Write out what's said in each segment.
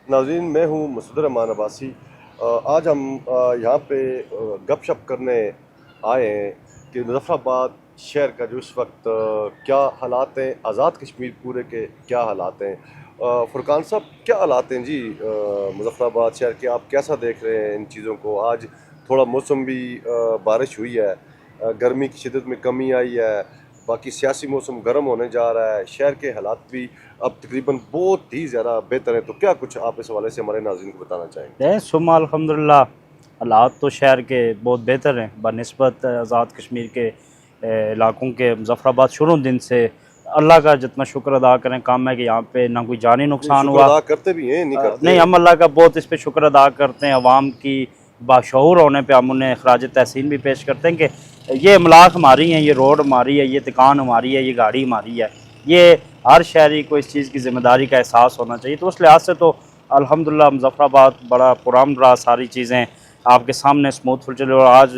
नाज़रीन, मैं हूँ मसूद रहमान अब्बासी। आज हम यहाँ पे गप शप करने आए हैं कि मुज़फ़्फ़राबाद शहर का जो इस वक्त क्या हालात हैं, आज़ाद कश्मीर पूरे के क्या हालात हैं। फुरकान साहब, क्या हालात हैं जी मुज़फ़्फ़राबाद शहर के, आप कैसा देख रहे हैं इन चीज़ों को? आज थोड़ा मौसम भी बारिश हुई है, गर्मी की शिद्दत में कमी आई है, बाकी सियासी मौसम गर्म होने जा रहा है, शहर के हालात भी अब तकरीबन बहुत ही ज़्यादा बेहतर हैं। तो क्या कुछ आप इस हवाले से हमारे नाज़रीन को बताना चाहेंगे? सुमा अल्हम्दुलिल्लाह, हालात तो शहर के बहुत बेहतर हैं बनिस्बत आज़ाद कश्मीर के इलाकों के। मुज़फ़्फ़राबाद शुरू दिन से अल्लाह का जितना शुक्र अदा करें काम है कि यहाँ पे ना कोई जानी नुकसान हुआ। अदा करते भी हैं, नहीं करते नहीं, हम अल्लाह का बहुत इस पे शुक्र अदा करते हैं। अवाम की बाशऊर होने पे हम उन्हें खराज तहसीन भी पेश करते हैं कि ये इमलाक हमारी हैं, ये रोड हमारी है, ये दुकान हमारी है, ये गाड़ी हमारी है। ये हर शहरी को इस चीज़ की ज़िम्मेदारी का एहसास होना चाहिए। तो उस लिहाज से तो अल्हम्दुलिल्लाह मुज़फ़्फ़राबाद बड़ा पुरान रहा, सारी चीज़ें आपके सामने स्मूथफुल चले। और आज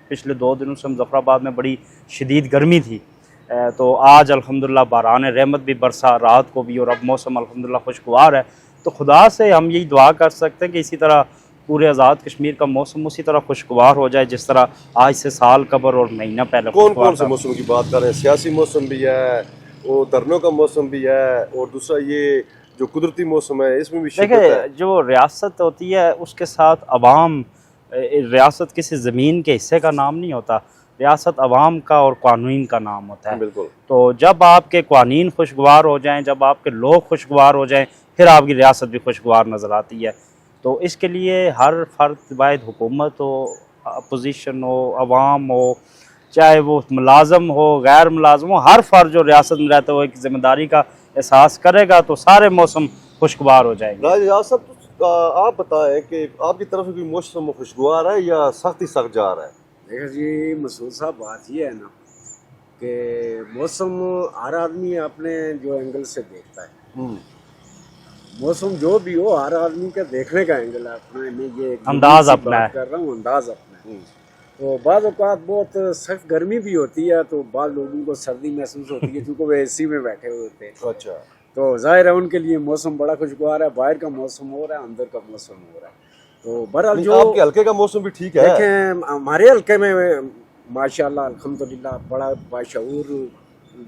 पिछले 2 दिनों से मुज़फ़्फ़राबाद में बड़ी शदीद गर्मी थी, तो आज अल्हम्दुलिल्लाह बारान रहमत भी बरसा रात को भी, और अब मौसम अल्हम्दुलिल्लाह खुशगवार है। तो खुदा से हम यही दुआ कर सकते हैं कि इसी तरह पूरे आज़ाद कश्मीर का मौसम उसी तरह खुशगवार हो जाए जिस तरह आज से साल कबर और महीना पहले। कौन से मौसम की बात कर रहे हैं? सियासी मौसम भी है, वो धरनों का मौसम भी है, और दूसरा ये जो कुदरती मौसम है इसमें भी शिद्दत है। देखिए, जो रियासत होती है उसके साथ अवाम, रियासत किसी ज़मीन के हिस्से का नाम नहीं होता, रियासत अवाम का और कानून का नाम होता है। बिल्कुल। तो जब आपके कानून खुशगवार हो जाएं, जब आपके लोग खुशगवार हो जाएं, फिर आपकी रियासत भी खुशगवार नज़र आती है। तो इसके लिए हर फर्द बायद, हुकूमत हो, अपोजिशन हो, अवाम हो, चाहे वो मुलाजम हो, गैर मुलाजम हो, हर फर्द जो रियासत में रहता हो एक ज़िम्मेदारी का एहसास करेगा तो सारे मौसम खुशगवार हो जाएंगे। राज साहब, आप बताएं कि आपकी तरफ से कोई मौसम खुशगवार है या सख्त ही सख्त जा रहा है? देखिए जी मसूद साहब, बात ये है ना कि मौसम हर आदमी अपने जो एंगल से देखता है। मौसम जो भी हो, हर आदमी का देखने का एंगल है अपना। मैं ये अंदाज अपना है, कर रहा हूँ, अंदाज अपना है। तो बाज़ औक़ात बहुत सख्त गर्मी भी होती है तो बाद लोगों को सर्दी महसूस होती है क्योंकि वो एसी में बैठे हुए होते हैं। अच्छा, तो ज़ाहिर है उनके लिए मौसम बड़ा खुशगवार है। बाहर का मौसम हो रहा है, अंदर का मौसम हो रहा है। तो बहरहाल जो आपके हल्के का मौसम भी ठीक है। देखें, हमारे हल्के में माशाल्लाह अल्हम्दुलिल्लाह बड़ा बाशऊर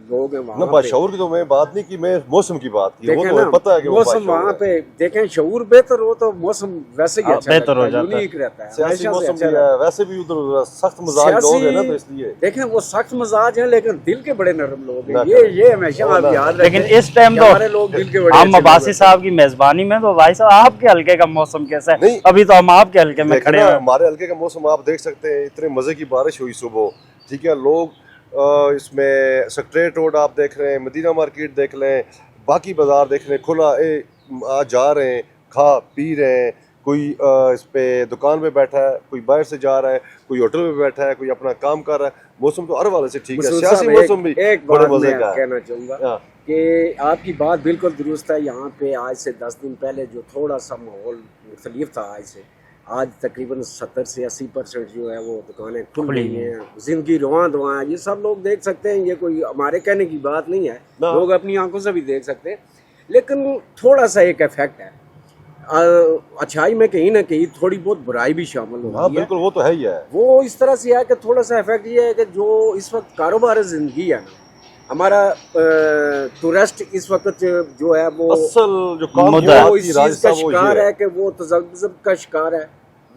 लोग हैं वहाँ पे। बाशऊर की तो मैं बात नहीं की, मैं मौसम की बात की। वो देखें तो ना, पता है कि मौसम वहाँ पे देखें शऊर बेहतर हो तो मौसम वैसे ही अच्छा बेहतर हो लगता है, जाता है। यूनिक रहता है, सियासी हमेशा से मौसम अच्छा भी रहता है, वैसे भी उधर सख्त मिजाज लोग हैं ना, तो इसलिए। देखें वो सख्त मिजाज हैं लेकिन दिल के बड़े नरम लोग ना हैं। ये हमेशा आप याद रखें। लेकिन इस टाइम तो हमारे लोग दिल के बड़े हम अच्छे अब्बासी लोग साहब की मेजबानी में, तो भाई साहब आपके हल्के का मौसम कैसा है? नहीं, अभी तो हम आपके हल्के में देखिए खड़े ना, हैं। हमारे हल्के का मौसम आप देख सकते हैं, इतने मजे की बारिश हुई सुबह, ठीक है। लोग इसमें सेक्रेटरीट रोड आप देख रहे हैं, मदीना मार्केट देख लें, बाकी बाजार देख लें, खुला आज जा रहे हैं, खा पी रहे हैं, कोई इस पे दुकान पे बैठा है, कोई बाहर से जा रहा है, कोई होटल पे बैठा है, कोई अपना काम कर रहा है। मौसम तो हर वाले से ठीक है। सियासी मौसम भी एक बड़े बात मजे मैं का है। कहना चाहूँगा हाँ। कि आपकी बात बिल्कुल दुरुस्त है। यहाँ पे आज से 10 दिन पहले जो थोड़ा सा माहौल मुख्तलिफ था, आज से आज तकरीबन 70 से 80% जो है वो दुकानें खुल गई हैं, जिंदगी रवां दवां है। ये सब लोग देख सकते हैं, ये कोई हमारे कहने की बात नहीं है, लोग अपनी आंखों से भी देख सकते हैं। लेकिन थोड़ा सा एक इफेक्ट है, अच्छाई में कहीं ना कहीं थोड़ी बहुत बुराई भी शामिल होती है। बिल्कुल, वो तो है ही है। वो इस तरह से है कि थोड़ा सा इफेक्ट ये है कि जो इस वक्त कारोबार ज़िंदगी है ना, हमारा टूरिस्ट इस वक्त जो है वो असल जो वो इस चीज़ का शिकार है कि वो तज़ब्ज़ुब का शिकार है।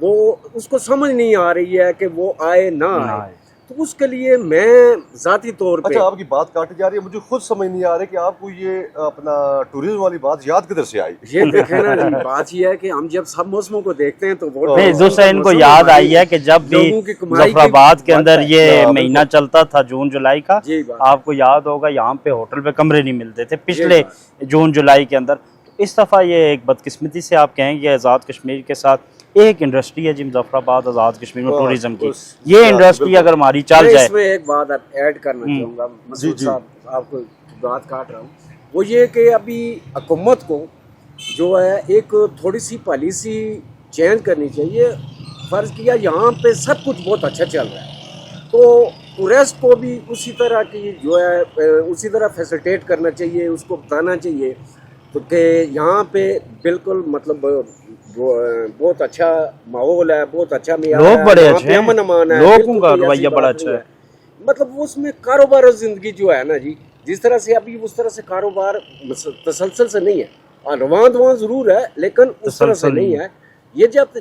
वो उसको समझ नहीं आ रही है कि वो आए ना आए। तो उसके लिए मैं ज़ाती तौर पे, अच्छा, आपकी बात काटी जा रही है, मुझे खुद समझ नहीं आ रही कि आपको ये अपना टूरिज्म वाली बात याद किधर से आई? ये देखें ना जी, बात ये है कि हम जब सब मौसमों को देखते हैं तो वो नहीं, दूसरा इनको याद आई है कि जब भी मुज़फ़्फ़राबाद के अंदर ये महीना चलता था जून जुलाई का, आपको याद होगा यहाँ पे होटल पे कमरे नहीं मिलते थे पिछले जून जुलाई के अंदर। इस दफ़ा ये एक बदकिस्मती से आप कहेंगे आज़ाद कश्मीर के साथ एक इंडस्ट्री है जी मुज़फ़्फ़राबाद आज़ाद कश्मीर में टूरिज्म की, ये इंडस्ट्री अगर हमारी चल जाए। इसमें एक बात ऐड करना चाहूँगा मसूद साहब, आपको बात काट रहा हूँ, वो ये कि अभी हुकूमत को जो है एक थोड़ी सी पॉलिसी चेंज करनी चाहिए। फ़र्ज़ किया यहाँ पे सब कुछ बहुत अच्छा चल रहा है तो टूरिस्ट को भी उसी तरह की जो है उसी तरह फैसिलिटेट करना चाहिए, उसको बताना चाहिए। تو کہ یہاں پہ بالکل مطلب بہت اچھا ماحول ہے, بہت اچھا معیار ہے, لوگ بڑے یہاں اچھے پہ ہیں, امن امان ہے, لوگوں بالکل کا کوئی ایسی رویہ بڑا بات اچھا نہیں ہے. مطلب اس میں کاروبار اور زندگی جو ہے نا جی, جس طرح سے ابھی اس طرح سے کاروبار تسلسل سے نہیں ہے, رواں ضرور ہے لیکن اس طرح سے نہیں ہے. یہ جب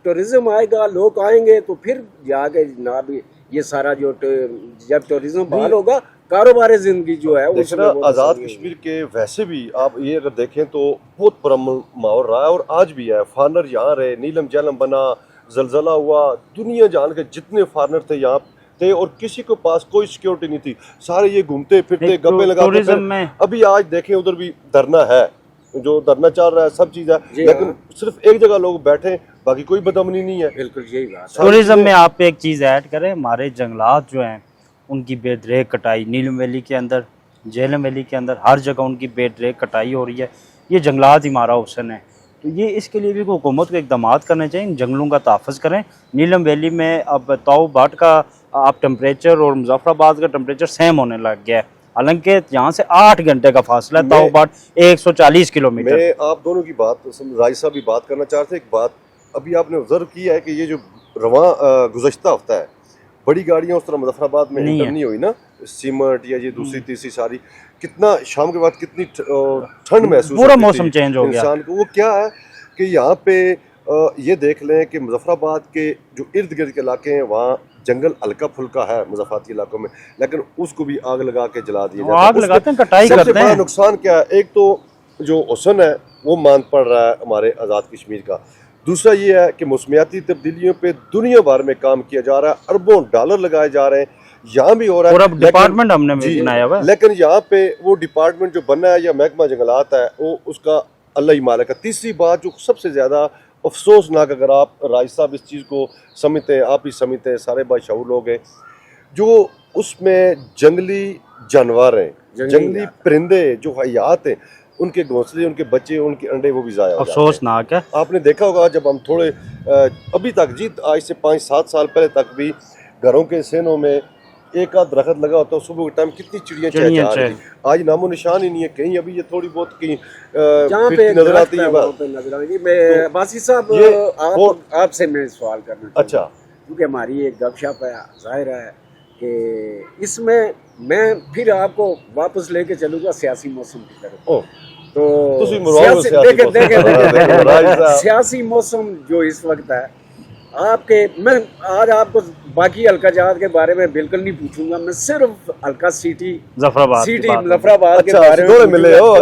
ٹورزم آئے گا, لوگ آئیں گے تو پھر جا کے جناب یہ سارا جو جب ٹورزم بحال ہوگا, کاروبار زندگی جو ہے اس دیکھیں میں نا بہت آزاد آسانی کشمیر کے ویسے بھی آپ یہ اگر دیکھیں تو بہت پرامن ماحول رہا ہے اور آج بھی ہے. فارنر یہاں رہے, نیلم جیلم بنا, زلزلہ ہوا, دنیا جان کے جتنے فارنر تھے یہاں تھے اور کسی کے پاس کوئی سیکیورٹی نہیں تھی, سارے یہ گھومتے پھرتے گپے لگاتے. ٹورزم میں ابھی آج دیکھیں ادھر بھی دھرنا ہے, جو دھرنا چل رہا ہے, سب چیز ہے, جی لیکن ہاں. صرف ایک جگہ لوگ بیٹھے, باقی کوئی بدامنی نہیں ہے. بالکل یہی بات ہے. ٹورزم میں آپ ایک چیز ایڈ کریں, ہمارے جنگلات جو ہیں ان کی بے دریغ کٹائی, نیلم ویلی کے اندر, جہلم ویلی کے اندر, ہر جگہ ان کی بے دریغ کٹائی ہو رہی ہے. یہ جنگلات ہی ہمارا حسن ہے, تو یہ اس کے لیے بھی حکومت کو اقدامات کرنے چاہیے, ان جنگلوں کا تحفظ کریں. نیلم ویلی میں اب تاؤ بھاٹ کا آپ ٹمپریچر اور مظفر آباد کا ٹمپریچر سیم ہونے لگ گیا ہے, حالانکہ یہاں سے 8 گھنٹے کا فاصلہ ہے, تاؤ بھاٹ 140 کلومیٹر. میں آپ دونوں کی بات, راج صاحب بھی بات کرنا چاہتے ہیں. ایک بات ابھی آپ نے آبزرو کیا ہے کہ یہ جو رواں گزشتہ ہفتہ ہے, بڑی گاڑیاں اس طرح مظفر آباد میں نہیں انٹر ہے. نہیں ہوئی نا, سیمنٹ یا یہ دوسری تیسری ساری, کتنا شام کے بعد کتنی ٹھنڈ محسوس پورا ہوتی موسم تھی چینج ہو گیا انسان کو. وہ کیا ہے کہ یہاں پہ یہ دیکھ لیں کہ مظفر آباد کے جو ارد گرد کے علاقے ہیں وہاں جنگل ہلکا پھلکا ہے مضافاتی علاقوں میں, لیکن اس کو بھی آگ لگا کے جلا دیا جاتا ہے. آگ لگاتے ہیں, کٹائی سب سے کرتے بڑا ہیں. نقصان کیا ہے, ایک تو جو حسن ہے وہ مان پڑ رہا ہے ہمارے آزاد کشمیر کا, دوسرا یہ ہے کہ موسمیاتی تبدیلیوں پہ دنیا بھر میں کام کیا جا رہا ہے, اربوں ڈالر لگائے جا رہے ہیں, یہاں بھی ہو رہا ہے. پورا ڈپارٹمنٹ ہم نے بنایا ہوا ہے, لیکن یہاں پہ وہ ڈپارٹمنٹ جو بنا ہے یا محکمہ جنگلات ہے وہ اس کا اللہ ہی مالک ہے. تیسری بات جو سب سے زیادہ افسوسناک, اگر آپ راج صاحب اس چیز کو سمجھتے ہیں, آپ ہی سمجھتے ہیں, سارے باشعور لوگ ہیں, جو اس میں جنگلی جانور ہیں, جنگلی پرندے جو حیات ہیں, ان کے گھونسلے, ان کے بچے, ان کے انڈے وہ بھی ضائع ہو جاتے ہیں. افسوسناک ہے. آپ نے دیکھا ہوگا جب ہم تھوڑے ابھی تک جی آج سے 5-7 سال پہلے تک بھی گھروں کے سینوں میں ایک آدھ درخت لگا ہوتا ہے, صبح کے ٹائم کتنی چڑیاں چہچہا رہی تھی. آج نام و نشان ہی نہیں ہے کہیں, ابھی یہ تھوڑی بہت کہیں جہاں پہ نظر آتی ہے. وہاں پہ نظر آتی ہے. میں باسی صاحب آپ سے میں سوال کرنا چاہتا ہوں, اچھا, کیونکہ ہماری ایک گپ شپ ہے, ظاہر ہے کہ اس میں پھر آپ کو واپس لے کے چلوں گا سیاسی موسم کی طرف. تو سیاسی موسم جو اس وقت ہے آپ کے, میں آج آپ کو باقی حلقہ جات کے بارے میں بالکل نہیں پوچھوں گا, میں صرف حلقہ سٹی ظفر آباد کے بارے میں ملے ہو.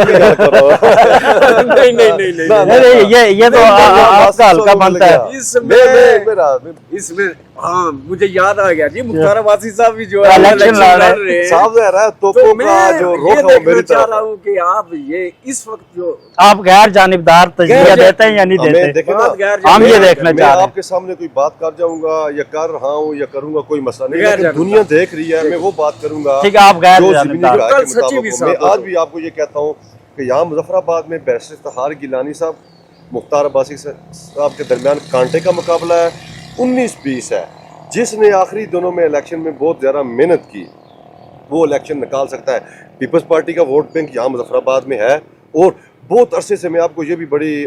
نہیں, یہ تو آپ کا حلقہ بنتا ہے. اس میں ہاں مجھے یاد آ گیا جی, مختار عباسی صاحب بھی جو الیکشن لڑ رہے ہیں, صاحب رہا ہے تو میں یہ دیکھنا چاہ رہا ہوں کہ آپ یہ اس وقت جو آپ غیر جانبدار تجزیہ دیتے ہیں یا نہیں دیتے, ہم یہ دیکھنا میں چاہ رہے ہیں. آپ کے سامنے کوئی بات کر جاؤں گا یا کر رہا ہوں یا کروں گا, کوئی مسئلہ نہیں, لیکن دنیا دیکھ رہی ہے, میں وہ بات کروں گا ٹھیک ہے, آپ غیر جو جانبدار. زمینی رائے کے مطابق. میں آج بھی آپ کو یہ کہتا ہوں کہ یہاں مظفر آباد میں بیرسٹر افتخار گیلانی صاحب, مختار عباسی صاحب کے درمیان کانٹے کا مقابلہ ہے. 19-20 ہے. جس نے آخری دنوں میں الیکشن میں بہت زیادہ محنت کی وہ الیکشن نکال سکتا ہے. پیپلز پارٹی کا ووٹ بینک یہاں مظفر آباد میں ہے, اور بہت عرصے سے میں آپ کو یہ بھی بڑی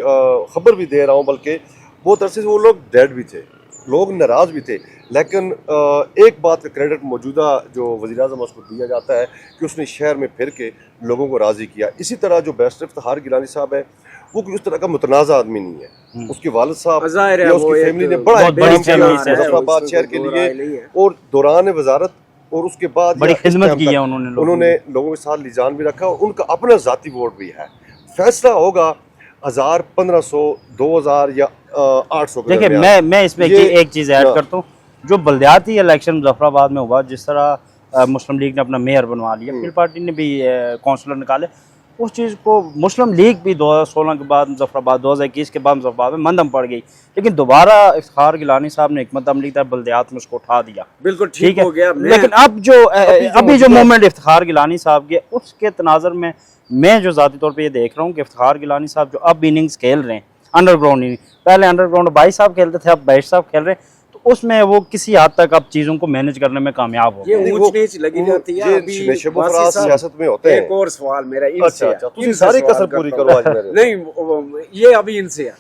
خبر بھی دے رہا ہوں, بلکہ بہت عرصے سے وہ لوگ ڈیڈ بھی تھے, لوگ ناراض بھی تھے, لیکن ایک بات کا کریڈٹ موجودہ جو وزیر اعظم اس کو دیا جاتا ہے کہ اس نے شہر میں پھر کے لوگوں کو راضی کیا. اسی طرح جو بیرسٹر افتخار گیلانی صاحب ہے وہ کوئی اس طرح کا متنازع آدمی نہیں ہے. اس کے والد صاحب یا اس کی فیملی نے بڑا اقدام کیا مظفر آباد شہر کے لیے, اور دوران وزارت اور اس کے بعد بڑی خدمت کی ہے انہوں نے لوگوں کے ساتھ لجان بھی رکھا, اور ان کا اپنا ذاتی ووٹ بھی ہے. فیصلہ ہوگا 1000, 1500, 2000 یا 800. دیکھیں میں اس میں ایک چیز ایڈ کرتا ہوں, جو بلدیاتی الیکشن مظفر آباد میں ہوا, جس طرح مسلم لیگ نے اپنا میئر بنوا لیا, پیپل پارٹی نے بھی کونسلر نکالے, اس چیز کو مسلم لیگ بھی 2016 کے بعد مظفر آباد, 2021 کے بعد مظفر آباد میں مندم پڑ گئی, لیکن دوبارہ افتخار گیلانی صاحب نے حکمت عملی طرح بلدیات میں اس کو اٹھا دیا, بالکل ٹھیک ہو گیا. لیکن ابھی جو موومنٹ افتخار گیلانی صاحب کے, اس کے تناظر میں جو ذاتی طور پہ یہ دیکھ رہا ہوں کہ افتخار گیلانی صاحب جو اب اننگز کھیل رہے ہیں انڈر گراؤنڈ اننگ, پہلے انڈر گراؤنڈ 22 صاحب کھیلتے تھے, اب 22 صاحب کھیل رہے ہیں, تو उसमें वो किसी हद तक अब चीज़ों को मैनेज करने में कामयाब हो ये गए। ऊंच नीच लगी रहती है। अभी शबफराज सियासत में होते हैं। एक और सवाल मेरा इनसे अच्छा है। अच्छा, तुम इनसे सारी सवाल कसर करता पूरी हूं। करो आज मेरे। नहीं, ये अभी इनसे है।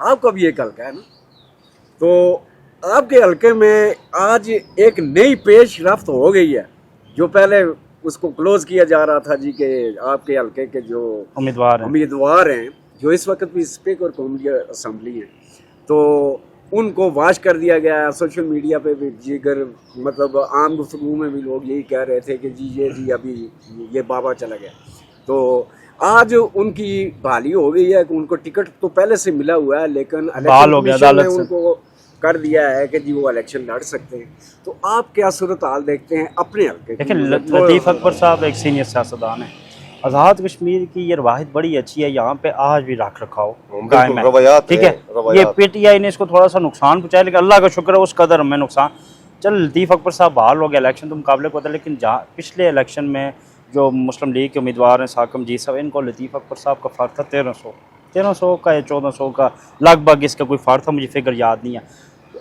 आपका भी एक हल्का है ना, तो आपके हल्के में आज एक नई पेश रफ्त हो गई है, जो पहले उसको क्लोज किया जा रहा था जी के आपके हल्के के जो उम्मीदवार हैं, जो इस वक्त भी स्पीकर और कौमी असम्बली हैं, तो उनको वाश कर दिया गया है। सोशल मीडिया पे भी जिगर मतलब आम गुफ्तगू में भी लोग यही कह रहे थे कि जी अभी ये बाबा चला गया। तो आज उनकी बहाली हो गई है कि उनको टिकट तो पहले से मिला हुआ है, लेकिन बहाल हो गया इलेक्शन कमीशन अदालत ने से। उनको कर दिया है कि जी वो इलेक्शन लड़ सकते हैं। तो आप क्या सूरत हाल देखते हैं अपने हल्के की? देखिए, लतीफ़ अकबर साहब एक सीनियर सियासतदान है। आज़ाद कश्मीर की ये रवायत बड़ी अच्छी है, यहाँ पे आज भी रख रखाव कायम है, रवायात ठीक है। ये PTI ने इसको थोड़ा सा नुकसान पहुँचाया, लेकिन अल्लाह का शुक्र है उस कदर हमें नुकसान। चल लतीफ़ अकबर साहब बहाल हो गया, इलेक्शन तो मुकाबले को था, लेकिन जहाँ पिछले इलेक्शन में जो मुस्लिम लीग के उम्मीदवार हैं साकम जी साहब, इनको लतीफ़ अकबर साहब का फ़र्क था 1300 का या 1400 का लगभग, इसका कोई फ़र्क था, मुझे फिक्र याद नहीं है।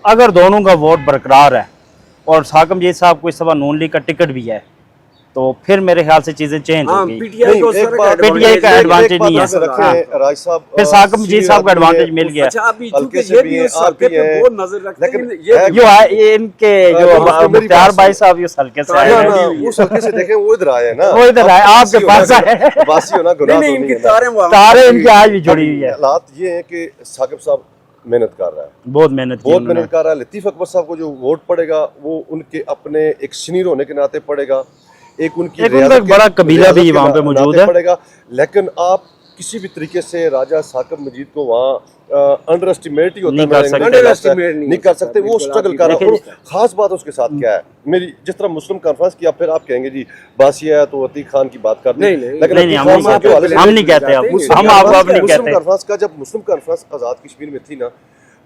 अगर दोनों का वोट बरकरार है और साकम जी साहब को इस दफ़ा नून लीग का टिकट भी है, तो फिर मेरे ख्याल से चीज़ें चेंज हो गई। PTI का एडवांटेज नहीं है। राज साहब, फिर साकम जी साहब का एडवांटेज मिल गया। अच्छा, अभी चूंकि ये भी उस हल्के पे बहुत नजर रखते हैं, जो है ये इनके जो मुख्तार भाई साहब इस हल्के से आए हैं, उस हल्के से देखें, वो इधर आए हैं ना, वो इधर आए, आपके पास आए। बासी होना गुनाह नहीं, तो इनकी नहीं है ना। तारे इनकी आज भी जुड़ी हुई है। हालात ये है कि साकिब साहब मेहनत कर रहा है, बहुत मेहनत की बहुत उन्होंने। मेहनत कर रहा है। लतीफ़ अकबर साहब को जो वोट पड़ेगा वो उनके अपने एक सीनियर होने के नाते पड़ेगा, एक उनकी एक उनका बड़ा कबीला भी वहाँ पे मौजूद है पड़ेगा। लेकिन आप किसी भी तरीके से राजा साकब मजीद को वहाँ अंडर एस्टिमेट ही होता नहीं कर सकते। नहीं कर सकते, वो स्ट्रगल कर रहा है। खास बात उसके साथ क्या है, मेरी जिस तरह मुस्लिम कॉन्फ्रेंस किया, फिर आप कहेंगे जी बासिया तो अतीक खान की बात कर दी, लेकिन नहीं, हम नहीं कहते, हम आपको अब नहीं मुस्लिम कहते। कॉन्फ्रेंस का, जब मुस्लिम कॉन्फ्रेंस आज़ाद कश्मीर में थी ना,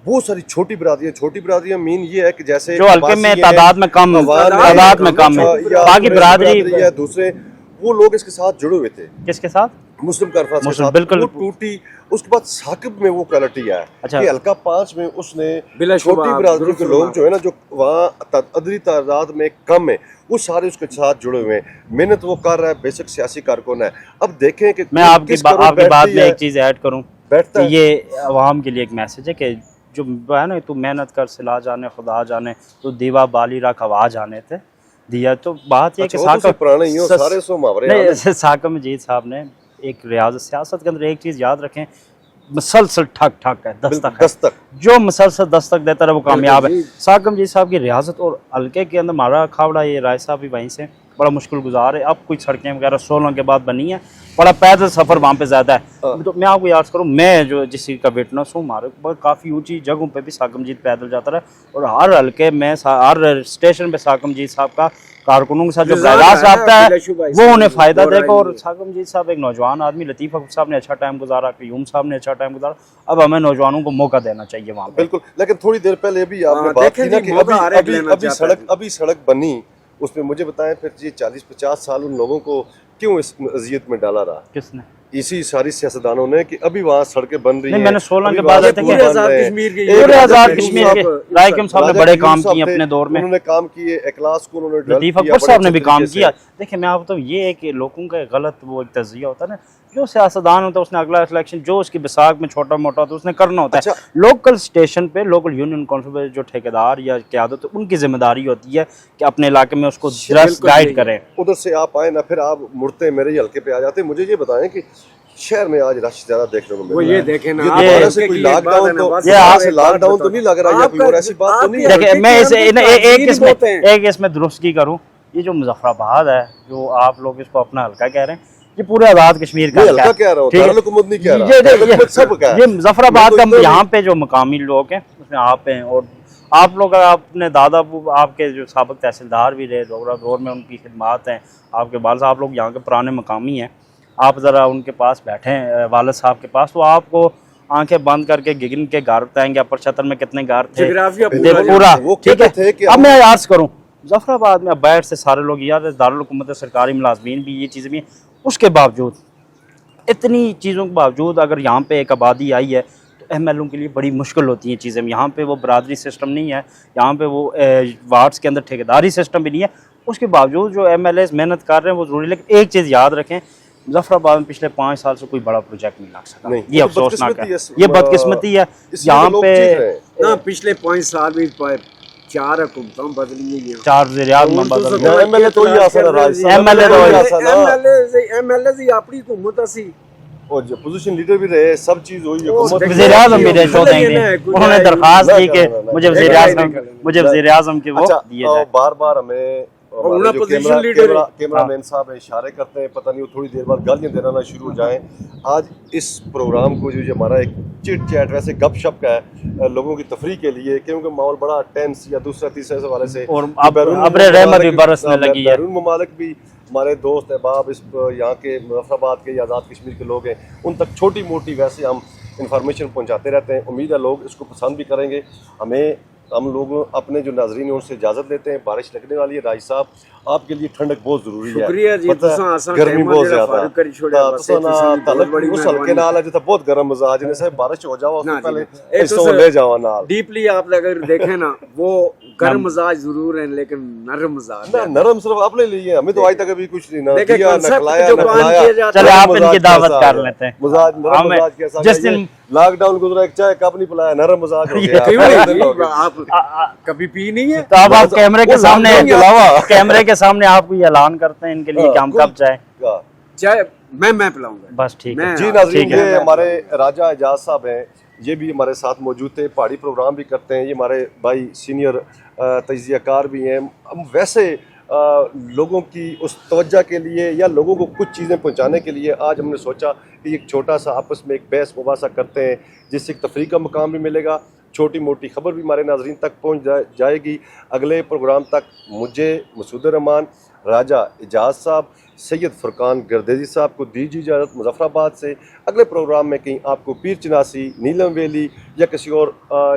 बहुत सारी छोटी बिरादरियां मीन ये है कि जैसे जो हल्के में तादाद में कम है, बाकी बिरादरी या दूसरे वो लोग इसके साथ जुड़े हुए थे। किसके साथ? मुस्लिम कॉन्फ्रेंस के साथ बिल्कुल वो टूटी। उसके बाद साकिब में वो क्वालिटी है कि हल्का 5 में उसने छोटी बिरादरी के लोग जो है ना, जो वहाँ अदरी तादाद में कम है, वो सारे उसके साथ जुड़े हुए हैं। मेहनत वो कर रहा है, बेसिक सियासी कारकुन है। अब देखें कि मैं आपकी बात में एक चीज़ ऐड करूँ, बैठता ये अवाम के लिए एक मैसेज है कि जो है ना, तू मेहनत कर सिला जाने खुदा जाने, तो दीवा बाली रख हवा जाने थे दिया। तो बात ये कि साकम मजीद साहब ने एक रियाज़त सियासत के अंदर एक चीज़ याद रखें, मसलसल ठक ठक है, दस्तक जो मसलसल दस्तक देता रहे वो कामयाब है। साकम जी साहब की रियासत और हल्के के अंदर मारा खावड़ा, ये राय साहब भी वहीं से बड़ा मुश्किल गुजार है। अब कुछ सड़कें वगैरह 16 के बाद बनी है, बड़ा पैदल सफ़र वहाँ पे ज़्यादा है। तो मैं आपको याद करूँ, मैं जो जिस चीज़ का विटनेस हूँ, हमारे काफ़ी ऊंची जगहों पे भी साकम जीत पैदल जाता रहा, और हर हल्के में हर स्टेशन पे साकम जीत साहब का कारकुनों के साथ जो बर्दाश्त रखता है वो उन्हें फ़ायदा देगा। और साकम जीत साहब एक नौजवान आदमी, लतीफ़ अकबर साहब ने अच्छा टाइम गुजारा, क्यूम साहब ने अच्छा टाइम गुजारा, अब हमें नौजवानों को मौका देना चाहिए वहाँ पे। बिल्कुल। लेकिन थोड़ी देर पहले भी आपने बात की ना कि अभी सड़क बनी, उसमें मुझे बताएं फिर ये 40-50 साल उन लोगों को क्यों इस अजियत में डाला रहा? किसने? इसी सारी सियासतदानों ने कि अभी वहाँ सड़कें बन रही हैं। मैंने 16 के बाद आज़ाद कश्मीर के रायकम साहब ने बड़े काम किए अपने दौर में, उन्होंने काम किए, इखलास को उन्होंने लतीफ़ अकबर साहब ने भी काम किया। देखिए मैं आपको ये है कि लोगों का गलत वो एक तज़िया होता है ना, जो सियासतदान होता है उसने अगला इलेक्शन जो उसकी बिसाख में छोटा मोटा होता है उसने करना होता है। लोकल स्टेशन पे लोकल यूनियन काउंसिल पे जो ठेकेदार या क़यादत उनकी जिम्मेदारी होती है कि अपने इलाके में उसको गाइड करें। उधर से आप आए ना, फिर आप मुड़ते मेरे ही हल्के पे आ जाते। मुझे ये बताएं कि शहर में आज रश ज्यादा देखने को मिल रहा है, ये देखें ना, लॉकडाउन तो नहीं लग रहा है, कोई और ऐसी बात तो नहीं है। देखिए मैं एक इसमें दुरुस्ती करूं, ये जो मुजफ्फराबाद है, जो आप लोग इसको अपना हल्का कह रहे हैं, ये पूरे आज़ाद कश्मीर का हल्का कह रहा हूं, ये मुजफ्फराबाद का यहाँ पे जो मकामी लोग हैं उसमें आप हैं, और आप लोग अपने दादा आपके जो साबिक तहसीलदार भी रहे दोगरा दौर में, उनकी खिदमात हैं, आपके वाल साहब, आप लोग यहाँ के पुराने मकामी हैं, आप ज़रा उनके पास बैठें वालिद साहब के पास, तो आपको आंखें बंद करके गिगन के घर बताएंगे अपर छतर में कितने घर थे पूरा, ठीक है। अब मैं याद करूँ मुजफ्फराबाद में बैठ से सारे लोग याद है, दारुल हुकूमत सरकारी मुलाजमीन भी, ये चीज़ें भी, उसके बावजूद इतनी चीज़ों के बावजूद अगर यहाँ पे एक आबादी आई है, तो ایم ایل او کے لیے بڑی مشکل ہوتی ہیں چیزیں. یہاں پہ وہ برادری سسٹم نہیں ہے, یہاں پہ وہ وارڈس کے اندر ٹھیکیداری سسٹم بھی نہیں ہے. اس کے باوجود جو ایم ایل ایز محنت کر رہے ہیں وہ ضروری. لیکن ایک چیز یاد رکھیں, مظفر آباد میں پچھلے 5 سال سے کوئی بڑا پروجیکٹ نہیں لگ سکا. یہ افسوسناک ہے, یہ بدقسمتی ہے. یہاں پہ پچھلے 5 سال میں 4 حکومتیں بدلی ہیں, 4 وزیر اعظم بدل گئے. ایم ایل اے تو ہی آسان ہے, ایم ایل اے اپنی حکومت سی, اور جو پوزیشن لیڈر بھی رہے, سب چیز ہوئی. وزیر اعظم بھی رہے 14 دن, انہوں نے درخواست کی کہ مجھے وزیر اعظم کے وہ دیے جائے. بار بار ہمیں کیمرہ مین صاحب اشارے کرتے ہیں, پتہ نہیں وہ تھوڑی دیر بعد گالیاں دینا شروع ہو جائیں. آج اس پروگرام کو جو ہمارا ایک چٹ چیٹ ویسے گپ شپ کا ہے لوگوں کی تفریح کے لیے, کیونکہ ماحول بڑا ٹینس یا دوسرا تیسرے حوالے سے, اور ابر رحمت بھی برسنے لگی ہے. بیرون ممالک بھی ہمارے دوست احباب اس یہاں کے مظفر آباد کے یا آزاد کشمیر کے لوگ ہیں, ان تک چھوٹی موٹی ویسے ہم انفارمیشن پہنچاتے رہتے ہیں. امید ہے لوگ اس کو پسند بھی کریں گے. ہم لوگ اپنے جو ناظرین ہیں ان سے اجازت لیتے ہیں. بارش لگنے والی ہے. راج صاحب آپ کے لیے ٹھنڈک بہت ضروری ہے. شکریہ جی, گرمی بہت زیادہ اس ہلکے نال ہے جیسا بہت گرم مزاج نے صاحب, بارش ہو جاؤ پہلے لے جاؤ نال. ڈیپلی آپ اگر دیکھیں نا, وہ گرم مزاج ضرور ہیں لیکن نرم مزاج. نرم صرف اپنے لیے, ہمیں تو آج تک ابھی کچھ نہیں دیکھیں کیا, نہ کھلایا نہ پلایا. چلے آپ ان کی دعوت کر لیتے ہیں. مزاج نرم مزاج کیسا, جس دن لاک ڈاؤن گزرا ایک چائے کپ نہیں پلایا, نرم مزاج ہو گیا. آپ کبھی پی نہیں ہے تو اب آپ کیمرے کے سامنے آپ کو یہ اعلان کرتے ہیں ان کے لیے کہ ہم کب جائیں. چائے میں پلاؤں گا بس ٹھیک ہے جی. ناظرین یہ ہمارے راجہ اعجاز صاحب ہیں, یہ بھی ہمارے ساتھ موجود تھے, پہاڑی پروگرام بھی کرتے ہیں. یہ ہمارے بھائی سینئر تجزیہ کار بھی ہیں. ہم ویسے لوگوں کی اس توجہ کے لیے یا لوگوں کو کچھ چیزیں پہنچانے کے لیے آج ہم نے سوچا کہ ایک چھوٹا سا آپس میں ایک بحث مباحثہ کرتے ہیں, جس سے ایک تفریح کا مقام بھی ملے گا, چھوٹی موٹی خبر بھی ہمارے ناظرین تک پہنچ جائے گی. اگلے پروگرام تک مجھے مسعود الرحمان, راجہ اعجاز صاحب, سید فرقان گردیزی صاحب کو دیجیے اجازت مظفر آباد سے. اگلے پروگرام میں کہیں آپ کو پیر چناسی, نیلم ویلی یا کسی اور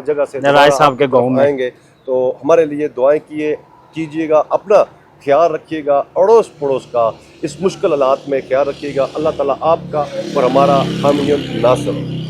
جگہ سے صاحب کے گاؤں میں آئیں گے. تو ہمارے لیے دعائیں کیجیے گا, اپنا خیال رکھیے گا, اڑوس پڑوس کا اس مشکل حالات میں خیال رکھیے گا. اللہ تعالیٰ آپ کا اور ہمارا حامی ناصر.